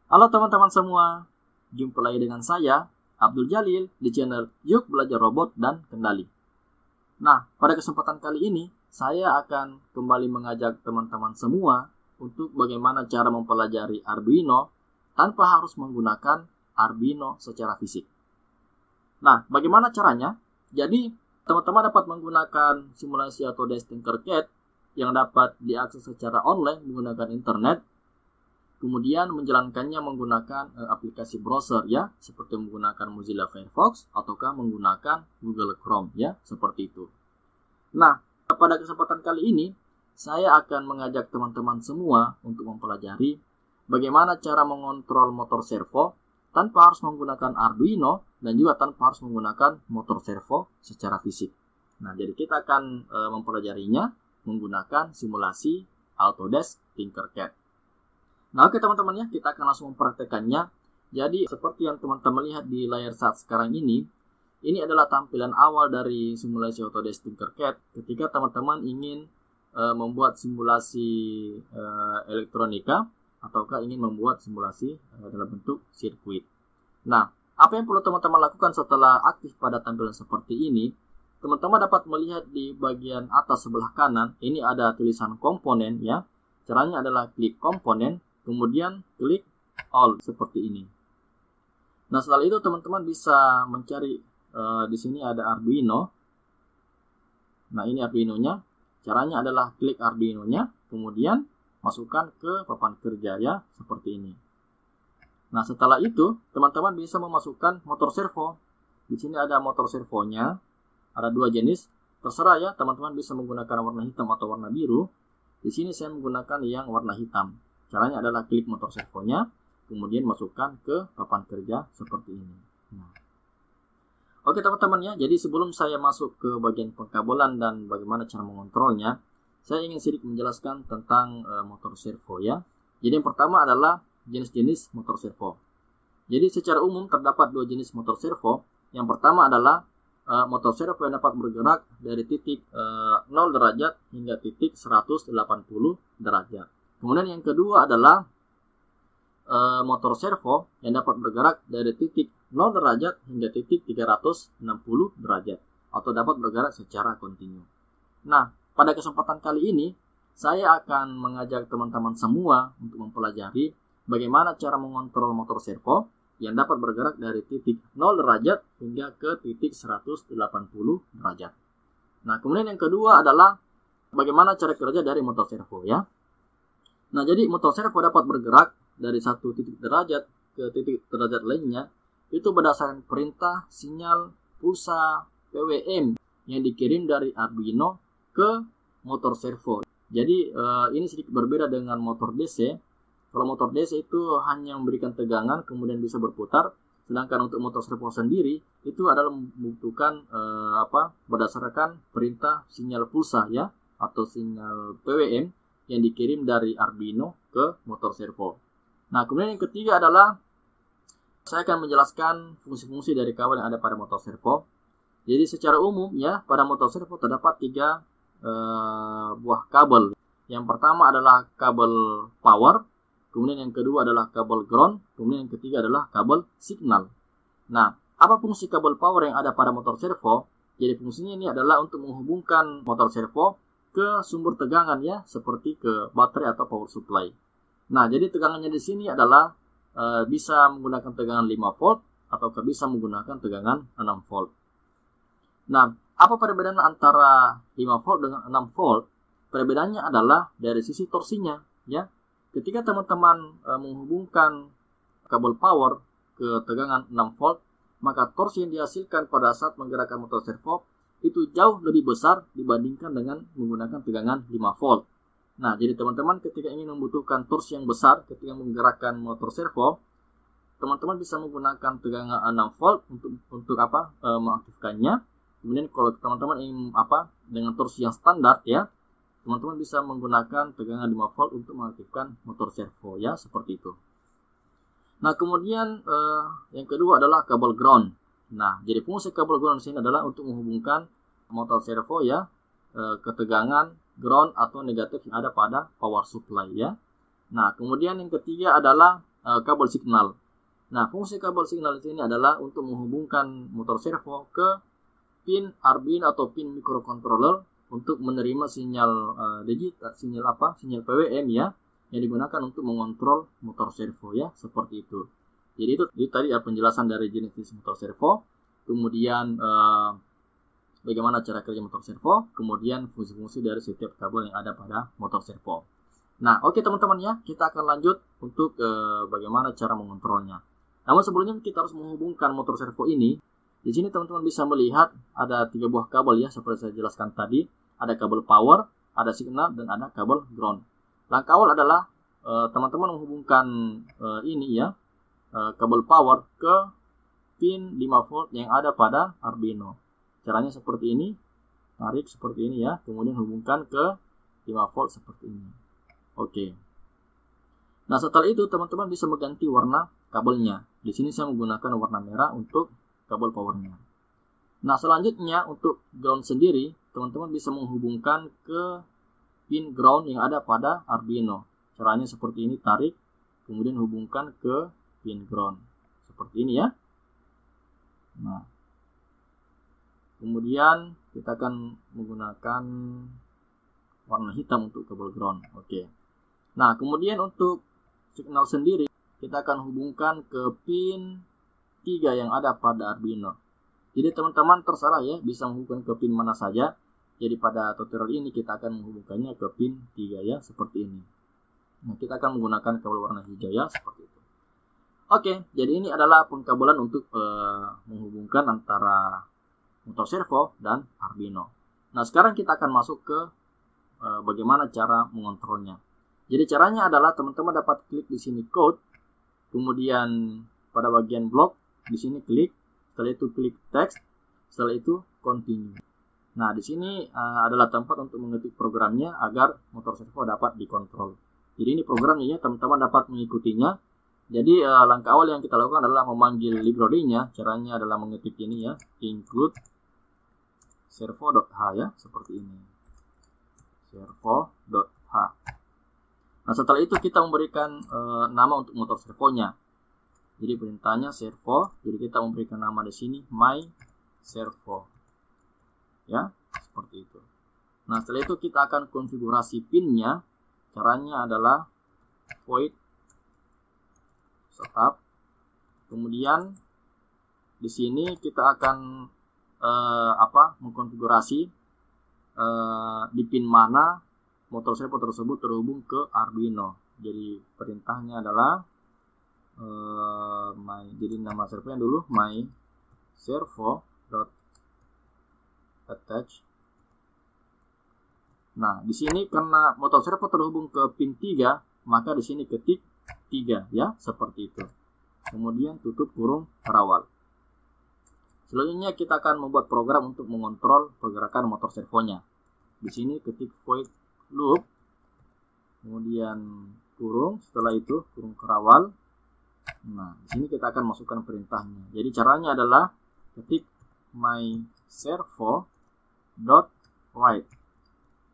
Halo teman-teman semua, jumpa lagi dengan saya, Abdul Jalil, di channel Yuk Belajar Robot dan Kendali. Nah, pada kesempatan kali ini, saya akan kembali mengajak teman-teman semua untuk bagaimana cara mempelajari Arduino tanpa harus menggunakan Arduino secara fisik. Nah, bagaimana caranya? Jadi, teman-teman dapat menggunakan simulasi Autodesk Tinkercad yang dapat diakses secara online menggunakan internet, kemudian menjalankannya menggunakan aplikasi browser ya, seperti menggunakan Mozilla Firefox ataukah menggunakan Google Chrome ya, seperti itu. Nah, pada kesempatan kali ini saya akan mengajak teman-teman semua untuk mempelajari bagaimana cara mengontrol motor servo tanpa harus menggunakan Arduino dan juga tanpa harus menggunakan motor servo secara fisik. Nah, jadi kita akan mempelajarinya menggunakan simulasi Autodesk Tinkercad. Nah, oke teman-teman ya, kita akan langsung mempraktekannya. Jadi seperti yang teman-teman lihat di layar saat sekarang ini adalah tampilan awal dari simulasi Autodesk Tinkercad ketika teman-teman ingin membuat simulasi elektronika ataukah ingin membuat simulasi dalam bentuk sirkuit. Nah, apa yang perlu teman-teman lakukan setelah aktif pada tampilan seperti ini? Teman-teman dapat melihat di bagian atas sebelah kanan, ini ada tulisan komponen ya. Caranya adalah klik komponen, kemudian klik all seperti ini. Nah, setelah itu teman-teman bisa mencari di sini ada Arduino. Nah, ini Arduino-nya. Caranya adalah klik Arduino-nya, kemudian masukkan ke papan kerja ya, seperti ini. Nah, setelah itu teman-teman bisa memasukkan motor servo. Di sini ada motor servonya, ada dua jenis. Terserah ya, teman-teman bisa menggunakan warna hitam atau warna biru. Di sini saya menggunakan yang warna hitam. Caranya adalah klik motor servonya, kemudian masukkan ke papan kerja seperti ini. Nah. Oke teman-teman ya, jadi sebelum saya masuk ke bagian pengkabelan dan bagaimana cara mengontrolnya, saya ingin sedikit menjelaskan tentang motor servo ya. Jadi yang pertama adalah jenis-jenis motor servo. Jadi secara umum terdapat dua jenis motor servo. Yang pertama adalah motor servo yang dapat bergerak dari titik 0 derajat hingga titik 180 derajat. Kemudian yang kedua adalah motor servo yang dapat bergerak dari titik 0 derajat hingga titik 360 derajat atau dapat bergerak secara kontinu. Nah, pada kesempatan kali ini saya akan mengajak teman-teman semua untuk mempelajari bagaimana cara mengontrol motor servo yang dapat bergerak dari titik 0 derajat hingga ke titik 180 derajat. Nah, kemudian yang kedua adalah bagaimana cara kerja dari motor servo ya. Nah, jadi motor servo dapat bergerak dari satu titik derajat ke titik derajat lainnya itu berdasarkan perintah sinyal pulsa PWM yang dikirim dari Arduino ke motor servo. Jadi ini sedikit berbeda dengan motor DC. Kalau motor DC itu hanya memberikan tegangan kemudian bisa berputar, sedangkan untuk motor servo sendiri itu adalah membutuhkan berdasarkan perintah sinyal pulsa ya atau sinyal PWM yang dikirim dari Arduino ke motor servo. Nah, kemudian yang ketiga adalah saya akan menjelaskan fungsi-fungsi dari kabel yang ada pada motor servo. Jadi secara umum ya, pada motor servo terdapat tiga buah kabel. Yang pertama adalah kabel power, kemudian yang kedua adalah kabel ground, kemudian yang ketiga adalah kabel signal. Nah, apa fungsi kabel power yang ada pada motor servo? Jadi fungsinya ini adalah untuk menghubungkan motor servo ke sumber tegangan ya, seperti ke baterai atau power supply. Nah, jadi tegangannya di sini adalah bisa menggunakan tegangan 5 volt atau bisa menggunakan tegangan 6 volt. Nah, apa perbedaan antara 5 volt dengan 6 volt? Perbedaannya adalah dari sisi torsinya ya. Ketika teman-teman menghubungkan kabel power ke tegangan 6 volt, maka torsi yang dihasilkan pada saat menggerakkan motor servo itu jauh lebih besar dibandingkan dengan menggunakan tegangan 5 volt. Nah, jadi teman-teman ketika ingin membutuhkan torsi yang besar ketika menggerakkan motor servo, teman-teman bisa menggunakan tegangan 6 volt untuk mengaktifkannya. Kemudian kalau teman-teman ingin dengan torsi yang standar ya, teman-teman bisa menggunakan tegangan 5 volt untuk mengaktifkan motor servo ya, seperti itu. Nah, kemudian yang kedua adalah kabel ground. Nah, jadi fungsi kabel ground di sini adalah untuk menghubungkan motor servo ya ke tegangan ground atau negatif yang ada pada power supply ya. Nah, kemudian yang ketiga adalah kabel signal. Nah, fungsi kabel signal di sini adalah untuk menghubungkan motor servo ke pin Arduino atau pin microcontroller untuk menerima sinyal digital, sinyal PWM ya, yang digunakan untuk mengontrol motor servo ya, seperti itu. Jadi itu tadi ya penjelasan dari jenis motor servo, kemudian bagaimana cara kerja motor servo, kemudian fungsi-fungsi dari setiap kabel yang ada pada motor servo. Nah, oke teman-teman ya, kita akan lanjut untuk bagaimana cara mengontrolnya. Namun sebelumnya kita harus menghubungkan motor servo ini. Di sini teman-teman bisa melihat ada 3 buah kabel ya, seperti saya jelaskan tadi. Ada kabel power, ada signal, dan ada kabel ground. Langkah awal adalah teman-teman menghubungkan ini ya, kabel power ke pin 5 volt yang ada pada Arduino. Caranya seperti ini, tarik seperti ini ya, kemudian hubungkan ke 5 volt seperti ini. Oke. Nah, setelah itu teman-teman bisa mengganti warna kabelnya. Di sini saya menggunakan warna merah untuk kabel powernya. Nah, selanjutnya untuk ground sendiri, teman-teman bisa menghubungkan ke pin ground yang ada pada Arduino. Caranya seperti ini, tarik, kemudian hubungkan ke pin ground. Seperti ini ya. Nah, kemudian kita akan menggunakan warna hitam untuk kabel ground. Oke. Nah, kemudian untuk signal sendiri, kita akan hubungkan ke pin 3 yang ada pada Arduino. Jadi teman-teman terserah ya, bisa menghubungkan ke pin mana saja. Jadi pada tutorial ini kita akan menghubungkannya ke pin 3 ya, seperti ini. Nah, kita akan menggunakan kabel warna hijau ya, seperti itu. Oke, jadi ini adalah pengkabelan untuk menghubungkan antara motor servo dan Arduino. Nah, sekarang kita akan masuk ke bagaimana cara mengontrolnya. Jadi caranya adalah teman-teman dapat klik di sini code, kemudian pada bagian blok di sini klik, setelah itu klik text, setelah itu continue. Nah, di sini adalah tempat untuk mengetik programnya agar motor servo dapat dikontrol. Jadi ini programnya ya, teman-teman dapat mengikutinya. Jadi langkah awal yang kita lakukan adalah memanggil library-nya. Caranya adalah mengetik ini ya, include servo.h ya, seperti ini. Servo.h. Nah, setelah itu kita memberikan nama untuk motor servonya. Jadi perintahnya servo, jadi kita memberikan nama di sini my servo. Ya, seperti itu. Nah, setelah itu kita akan konfigurasi pinnya. Caranya adalah void setup. Kemudian di sini kita akan mengkonfigurasi di pin mana motor servo tersebut terhubung ke Arduino. Jadi perintahnya adalah jadi nama servonya dulu my servo.attach. Nah, di sini karena motor servo terhubung ke pin 3, maka di sini ketik 3 ya, seperti itu. Kemudian tutup kurung kerawal. Selanjutnya kita akan membuat program untuk mengontrol pergerakan motor servonya. Di sini ketik void loop, kemudian kurung, setelah itu kurung kerawal. Nah, di sini kita akan masukkan perintahnya. Jadi caranya adalah ketik my servo.write.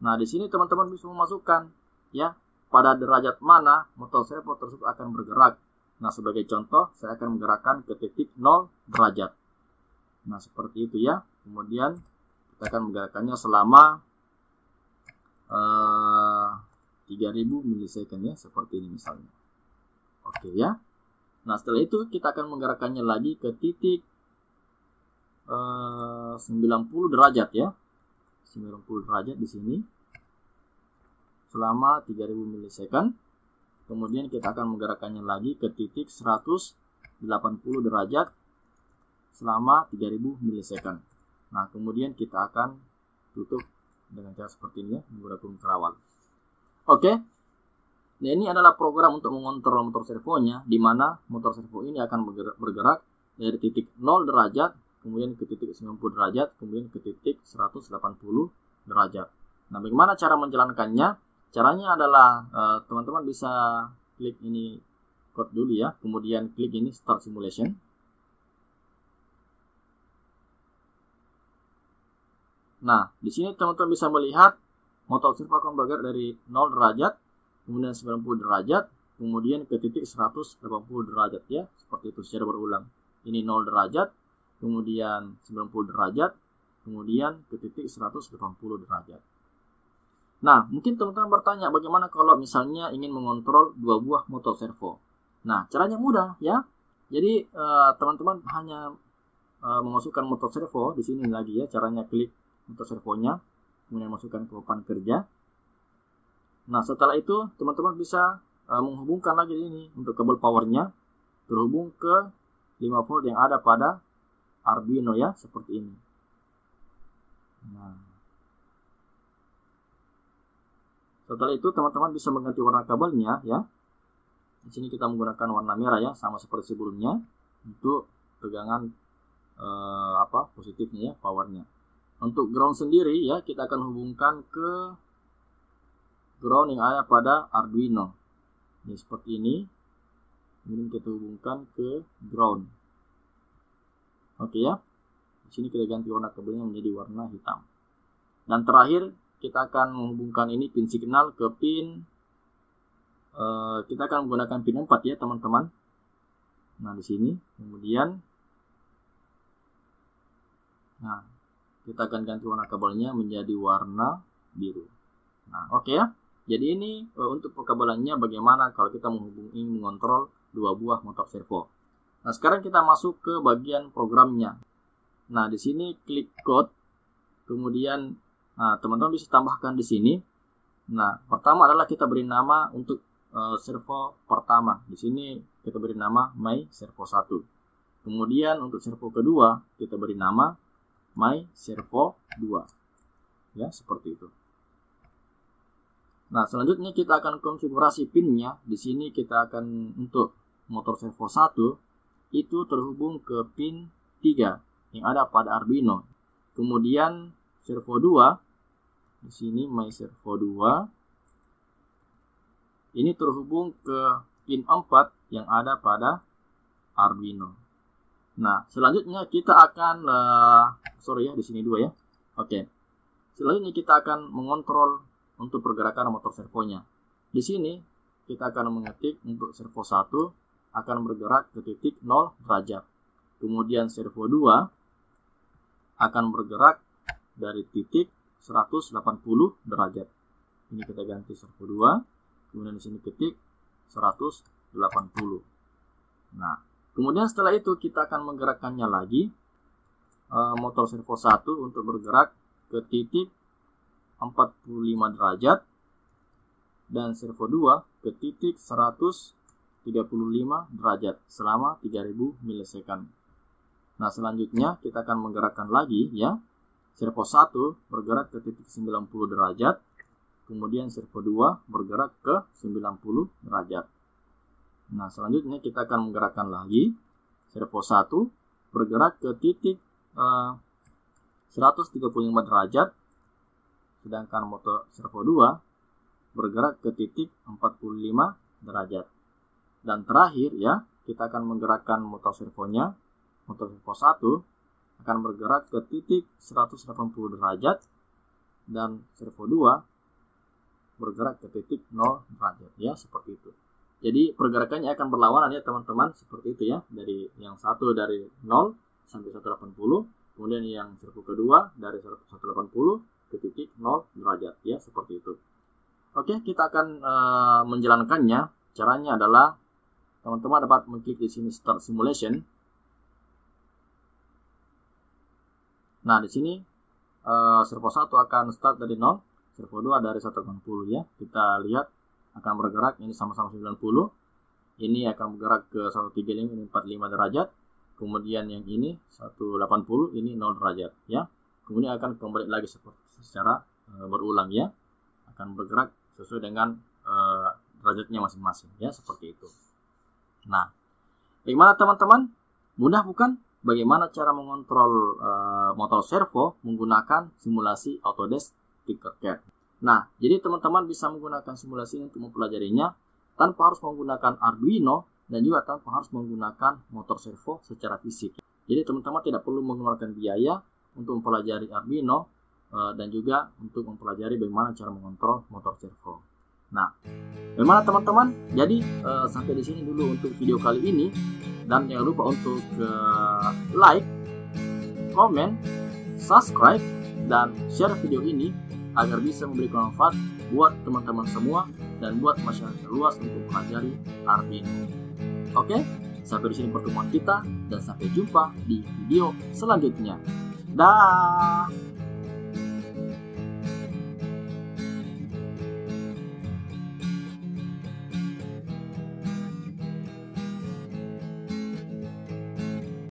Nah, di sini teman-teman bisa memasukkan ya pada derajat mana motor servo tersebut akan bergerak. Nah, sebagai contoh saya akan menggerakkan ke titik 0 derajat. Nah, seperti itu ya. Kemudian kita akan menggerakkannya selama 3000 milisecond ya, seperti ini misalnya. Oke ya. Nah, setelah itu kita akan menggerakkannya lagi ke titik 90 derajat ya. 90 derajat di sini selama 3000 milisecond. Kemudian kita akan menggerakkannya lagi ke titik 180 derajat selama 3000 milisecond. Nah, kemudian kita akan tutup dengan cara seperti ini ya, menggunakan kerawal. Oke. Nah, ini adalah program untuk mengontrol motor servonya, di mana motor servo ini akan bergerak dari titik 0 derajat, kemudian ke titik 90 derajat, kemudian ke titik 180 derajat. Nah, bagaimana cara menjalankannya? Caranya adalah teman-teman bisa klik ini code dulu ya, kemudian klik ini start simulation. Nah, di sini teman-teman bisa melihat motor servo akan bergerak dari 0 derajat, kemudian 90 derajat, kemudian ke titik 180 derajat ya, seperti itu secara berulang. Ini 0 derajat, kemudian 90 derajat, kemudian ke titik 180 derajat. Nah, mungkin teman-teman bertanya bagaimana kalau misalnya ingin mengontrol 2 buah motor servo. Nah, caranya mudah ya. Jadi teman-teman hanya memasukkan motor servo di sini lagi ya, caranya klik motor servonya, kemudian masukkan ke papan kerja. Nah, setelah itu teman-teman bisa menghubungkan lagi ini untuk kabel powernya terhubung ke 5 volt yang ada pada Arduino ya, seperti ini. Nah, setelah itu teman-teman bisa mengganti warna kabelnya ya. Di sini kita menggunakan warna merah ya, sama seperti sebelumnya untuk tegangan positifnya ya, powernya. Untuk ground sendiri ya, kita akan hubungkan ke ground yang ada pada Arduino. Ini seperti ini. Kemudian kita hubungkan ke ground. Oke ya. Di sini kita ganti warna kabelnya menjadi warna hitam. Dan terakhir kita akan menghubungkan ini pin signal ke pin kita akan menggunakan pin 4 ya, teman-teman. Nah, di sini kemudian kita akan ganti warna kabelnya menjadi warna biru. Nah, oke ya. Jadi ini untuk pekabelannya bagaimana kalau kita mengontrol 2 buah motor servo. Nah, sekarang kita masuk ke bagian programnya. Nah, di sini klik code. Kemudian teman-teman bisa tambahkan di sini. Nah, pertama adalah kita beri nama untuk servo pertama. Di sini kita beri nama My Servo 1. Kemudian untuk servo kedua kita beri nama My Servo 2. Ya, seperti itu. Nah, selanjutnya kita akan konfigurasi pinnya. Di sini kita akan untuk motor servo 1 itu terhubung ke pin 3 yang ada pada Arduino. Kemudian servo 2 di sini My Servo 2 ini terhubung ke pin 4 yang ada pada Arduino. Nah, selanjutnya kita akan di sini 2 ya. Oke. Selanjutnya kita akan mengontrol untuk pergerakan motor servonya. Di sini kita akan mengetik untuk servo 1 akan bergerak ke titik 0 derajat. Kemudian servo 2 akan bergerak dari titik 180 derajat. Ini kita ganti servo 2. Kemudian di sini ketik 180. Nah, kemudian setelah itu kita akan menggerakkannya lagi motor servo 1 untuk bergerak ke titik 45 derajat dan servo 2 ke titik 135 derajat selama 3000 milisecond. Nah, selanjutnya kita akan menggerakkan lagi ya. Servo 1 bergerak ke titik 90 derajat. Kemudian servo 2 bergerak ke 90 derajat. Nah, selanjutnya kita akan menggerakkan lagi. Servo 1 bergerak ke titik 135 derajat. Sedangkan motor servo 2 bergerak ke titik 45 derajat. Dan terakhir ya, kita akan menggerakkan motor servonya. Motor servo 1 akan bergerak ke titik 180 derajat dan servo 2 bergerak ke titik 0 derajat ya, seperti itu. Jadi pergerakannya akan berlawanan ya, teman-teman, seperti itu ya. Dari yang satu dari 0 sampai 180, kemudian yang servo kedua dari 180 ke titik 0 derajat ya, seperti itu. Oke, kita akan menjalankannya. Caranya adalah teman-teman dapat mengklik di sini Start Simulation. Nah, di sini servo 1 akan start dari 0, servo 2 dari 180 ya. Kita lihat akan bergerak, ini sama-sama 90. Ini akan bergerak ke 135, ini 45 derajat. Kemudian yang ini 180, ini 0 derajat ya. Kemudian akan kembali lagi secara berulang ya. Akan bergerak sesuai dengan derajatnya masing-masing ya, seperti itu. Nah, bagaimana teman-teman? Mudah bukan? Bagaimana cara mengontrol motor servo menggunakan simulasi Autodesk Tinkercad. Nah, jadi teman-teman bisa menggunakan simulasi untuk mempelajarinya tanpa harus menggunakan Arduino dan juga tanpa harus menggunakan motor servo secara fisik. Jadi teman-teman tidak perlu mengeluarkan biaya untuk mempelajari Arduino dan juga untuk mempelajari bagaimana cara mengontrol motor servo. Nah, Bagaimana teman-teman? Jadi sampai di sini dulu untuk video kali ini, dan jangan lupa untuk like, komen, subscribe, dan share video ini agar bisa memberikan manfaat buat teman-teman semua dan buat masyarakat luas untuk mempelajari Arduino. Oke, sampai di sini pertemuan kita dan sampai jumpa di video selanjutnya. Dah.